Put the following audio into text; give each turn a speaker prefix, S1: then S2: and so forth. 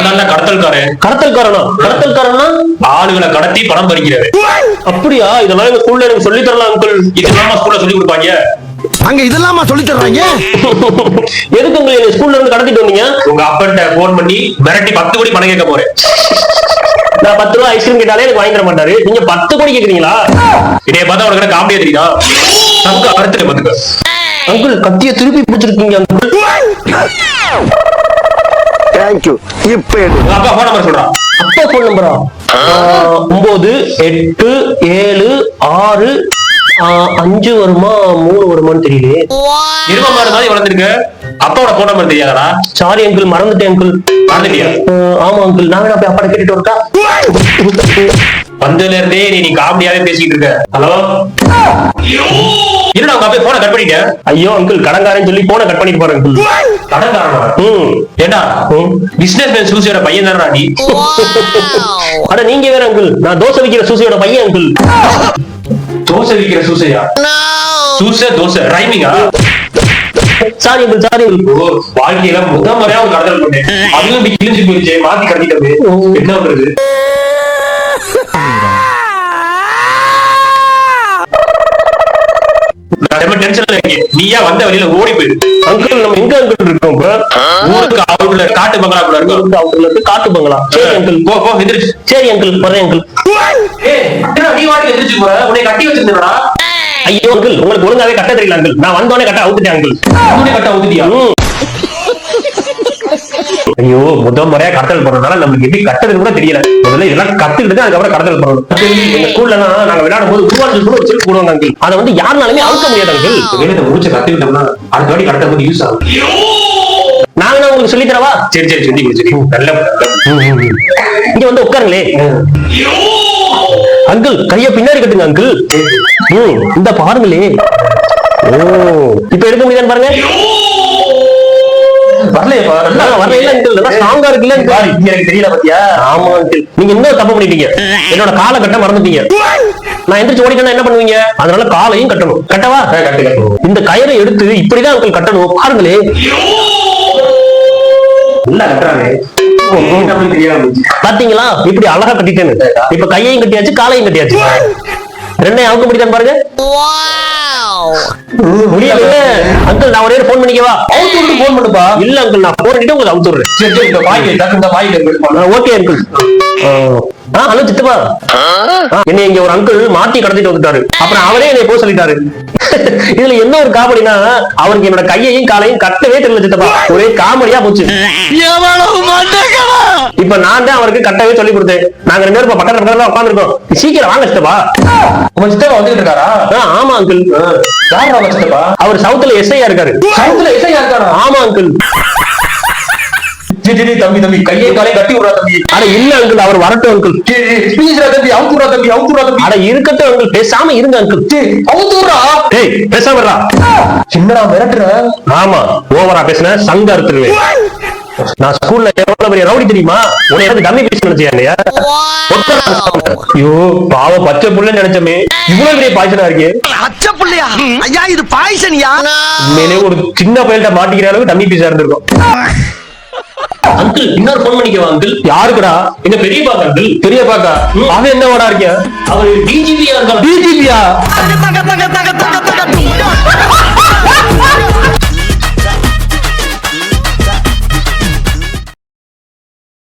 S1: நான் தான் கடத்தல்காரன்.
S2: கடத்தல்காரனா? கடத்தல்காரனா
S1: ஆளுகளை கடத்தி பணம் பறிக்கிறது.
S2: அப்படியா? இதெல்லாம் எங்க ஸ்கூல்ல எனக்கு சொல்லி தரலாம் அங்கிள்.
S1: இதெல்லாம் ஸ்கூல்ல சொல்லி கொடுப்பாங்க.
S3: அங்க இதெல்லாமா சொல்லி தர்றாங்க?
S2: எதுக்கு உங்களை ஸ்கூல்ல இருந்து கடத்திட்டு வந்தீங்க?
S1: உங்க அப்பன்ட்ட போன் பண்ணி மிரட்டி 10 கோடி பணம் கேட்க போறேன்.
S2: நான் 10 ரூபாய் ஐஸ்கிரீம் கேட்டாலே எனக்கு வாங்கி தர மாட்டாரு. நீங்க 10 கோடி கேக்குறீங்களா?
S1: இதைய பார்த்தா உனக்கு காமெடியா தெரியுதா? சங்க அறுத்துட்டு பாத்துக்க.
S2: அங்கிள் கத்திய திருப்பி பிடிச்சிருக்கீங்க அங்கிள்.
S3: தேங்க்யூ. இப்ப
S1: உங்க அப்பா போன் நம்பர் சொல்றான்.
S2: அப்பா போன் நம்பரா? 9 8 7 6 5 வருமா 3 வருமான்னு தெரியலையே.
S1: இரும மாதிரி தான் வளர்ந்துருக்கு. அப்பாவோட போன் நம்பர் தெரியாதா?
S2: சாரி அங்கிள், மறந்துட்டேன் அங்கிள்.
S1: மறந்துட்டியா?
S2: ஆமா அங்கிள், நான் வேணா போய் அப்பாட்ட கேட்டுட்டு வரட்டா?
S1: வந்ததுல இருந்தே நீ காமெடியாவே பேசிட்டு இருக்க. ஹலோ, என்னடா உங்க அப்பா போனை கட் பண்ணிட்ட?
S2: ஐயோ அங்கிள், கடன்காரன் சொல்லி போனை கட் பண்ணிட்டு போறேன் அங்கிள்.
S1: கடன்காரனா? ஏண்டா பிசினஸ் மேன் சூசியோட பையன் தானடா நீ?
S2: அட நீங்க வேற அங்கிள், நான் தோசை விக்கிற சூசியோட பையன் அங்கிள்.
S1: தோசை விக்கிற சூசையா? சூசை தோசை ரைமிங்கா?
S2: Sorry uncle, sorry uncle.
S1: வாழ்க்கையில முதல் முறையா ஒரு கடத்தல் பண்ணேன். அதுவும் இப்படி கிழிஞ்சு போயிடுச்சு, மாத்தி கடத்திட்டது. என்ன பண்றது? நீயா வந்த வழியில ஓடி போயிரு.
S2: அங்கிள் நம்ம எங்க அங்கிள் இருக்கோம்?
S1: ஊருக்கு அவுட்ல காட்டு பங்களாக்குள்ள இருக்கோம்.
S2: அவுட்ல இருக்கு காட்டு பங்களா. சரி அங்கிள்,
S1: போ போ எந்திரிச்சு.
S2: சரி அங்கிள், வரேன் அங்கிள்.
S1: நீ வாட்டி எந்திரிச்சு போற? உன்னை கட்டி வச்சிருந்தா?
S2: ஐயோ அங்கிள், உங்களுக்கு ஒழுங்காவே கட்ட தெரியல அங்கிள். நான் வந்தோடனே கட்ட அவுத்துட்டேன் அங்கிள்.
S1: கட்ட ஊத்திட்டியா? ஐயோ, முதல் முறையா கடத்தல் பண்றதுனால நமக்கு எப்படி கட்டதுன்னு கூட தெரியல. முதல்ல இதெல்லாம் கத்துக்கிட்டு அதுக்கப்புறம் கடத்தல் பண்ணணும். எங்க ஸ்கூல்ல நாங்க விளையாடும் போது உருவாஞ்சல் கூட வச்சு போடுவாங்க அங்கிள். அதை வந்து யாருனாலுமே அவுக்க முடியாது அங்கிள். இதை முடிச்சு கத்துக்கிட்டோம்னா அடுத்த வாட்டி கடத்த போது யூஸ் ஆகும்.
S2: நாங்க உங்களுக்கு சொல்லி தரவா?
S1: சரி சரி சொல்லி கொடுத்து நல்ல
S2: இங்க வந்து உட்காருங்களே அங்கிள். கைய பின்னாடி கட்டுங்க அங்கிள். இந்த பாருங்களே. ஓ, இப்ப எடுக்க முடியுதான்னு பாருங்க.
S1: எனக்கு தெரியல பாத்தியா?
S2: ஆமா அங்கிள், நீங்க இன்னும் தப்பு பண்ணிட்டீங்க. என்னோட காலை கட்ட மறந்துட்டீங்க. நான் எந்திரிச்சு ஓடிட்டேன்னா என்ன பண்ணுவீங்க? அதனால காலையும் கட்டணும். கட்டவா? இந்த கயிறை எடுத்து இப்படிதான் அங்கிள் கட்டணும். பாருங்களே,
S1: நல்லா கட்டுறானே.
S2: பாத்தீங்களா இப்படி அழகா கட்டிட்டேன்னு. இப்ப கையையும் கட்டியாச்சு, காலையும் கட்டியாச்சு. ரெண்டையும் அவுக்க முடியுதான்னு பாருங்க. முடியல அங்கிள், நான் ஒரே போன் பண்ணிக்கவா?
S1: அவுத்து போன் பண்ணுப்பா.
S2: இல்ல அங்கிள், நான் போன் பண்ணிட்டு உங்களுக்கு அவுத்துறேன்.
S1: சரி சரி, இந்த வாய்
S2: ஓகே அங்கிள். ஹலோ சித்தப்பா, என்னை இங்க ஒரு அங்கிள் மாட்டி கடத்திட்டு வந்துட்டாரு. அப்புறம் அவரே என்னை போக சொல்லிட்டாரு. இதுல என்ன ஒரு காமெடினா, அவருக்கு என்னோட கையையும் காலையும் கட்டவே தெரியல சித்தப்பா. ஒரே காமெடியா போச்சு. இப்ப நான் தான் அவருக்கு கட்டவே சொல்லி கொடுத்தேன். நாங்க 2 பேரும் பக்கத்துல உட்காந்துருக்கோம். சீக்கிரம் வாங்க சித்தப்பா.
S1: உங்க சித்தப்பா வந்துட்டு இருக்காரா?
S2: ஆமா அங்கிள்.
S1: யாரு உங்க சித்தப்பா?
S2: அவர் சவுத்துல எஸ்ஐயா இருக்காரு.
S1: சவுத்துல எஸ்ஐயா இருக்காரா?
S2: ஆமா அங்கிள்.
S1: தம்பி தம்பி கையை காலையும் கட்டி விடுறா தம்பி.
S2: அட இல்ல அங்கிள், அவர் வரட்டும் அங்கிள்.
S1: தம்பி அவுத்துறா தம்பி, அவுத்துறா தம்பி.
S2: அட இருக்கட்டும் அங்கிள், பேசாம இருங்க அங்கிள்.
S1: அவுத்துறா.
S2: டேய் பேசாம இருடா.
S1: சின்னடா மிரட்டுற.
S2: ஆமா, ஓவரா பேசின சங்க அறுத்துருவேன். நான் ஸ்கூல்ல எவ்வளவு பெரிய ரவுடி தெரியுமா? உன்னை எனக்கு டம்மி பேசி நினைச்சியா? ஐயோ பாவம், பச்சை புள்ள நினைச்சமே, இவ்வளவு பெரிய பாய்ச்சலா இருக்கே.
S3: பச்சை புள்ளையா? ஐயா இது பாய்ச்சனியா?
S2: உண்மையிலே ஒரு சின்ன பையன்ட்ட மாட்டிக்கிற அளவுக்கு டம்மி பீஸா இருந்திருக்கும். அங்கிள் இன்னொரு போன் பண்ணிக்கவா அங்கிள்? யாருக்குடா? எங்க பெரியப்பாக்கா அங்கிள். பெரியப்பாக்கா? அவன் என்ன வாடா இருக்க? அவர் டிஜிபியா இருக்கான். டிஜிபியா?